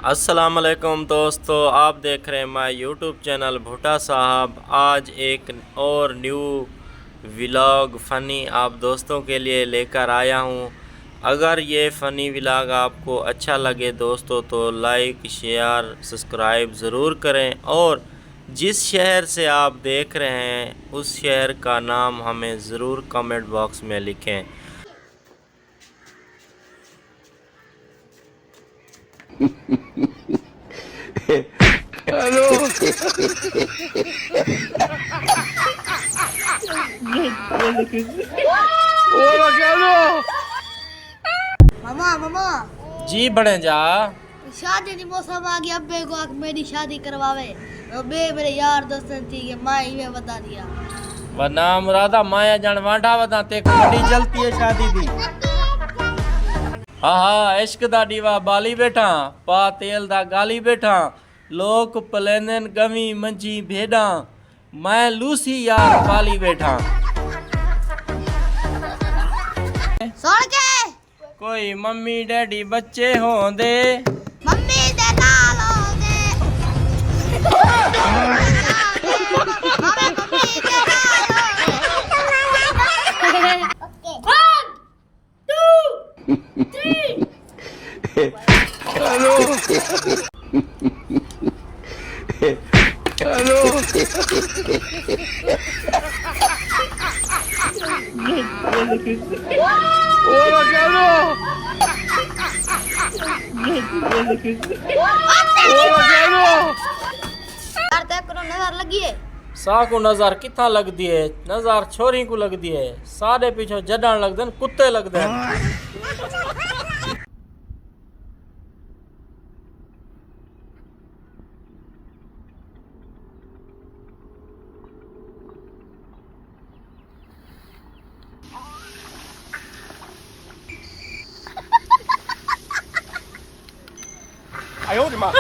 अस्सलाम वालेकुम दोस्तों, आप देख रहे हैं माय यूट्यूब चैनल भुट्टा साहब। आज एक और न्यू व्लॉग फ़नी आप दोस्तों के लिए लेकर आया हूं। अगर ये फ़नी व्लॉग आपको अच्छा लगे दोस्तों तो लाइक शेयर सब्सक्राइब ज़रूर करें, और जिस शहर से आप देख रहे हैं उस शहर का नाम हमें ज़रूर कमेंट बॉक्स में लिखें। हेलो। मामा मामा जी बड़े जा। शादी नी मौसम आ गया, अब्बे को मेरी शादी करवावे। अबे मेरे यार दोस्तन थी कि माँ ही में बता दिया। वरना मुरादा माया जन वांडा वदा ते बड़ी जलती है शादी दी। हाँ हाँ, इश्क दा दीवा बाली बैठा, पा तेल दा गाली बैठा, लोक पलेनन गमी मंजी भेड़ा, मैं लूसी यार पाली बैठा। सुन के कोई मम्मी डैडी बच्चे होंदे, मम्मी दे नाल होंदे, मामे मम्मी दे नाल होंदे। One, two, three। Hello. Hello. यार ते करो नजर लगी है। सा को नजर किथा लग दिए, नजर छोरी को लग दिए, सारे पीछे जडन लगदन कुत्ते लगदन।哎呦我的妈！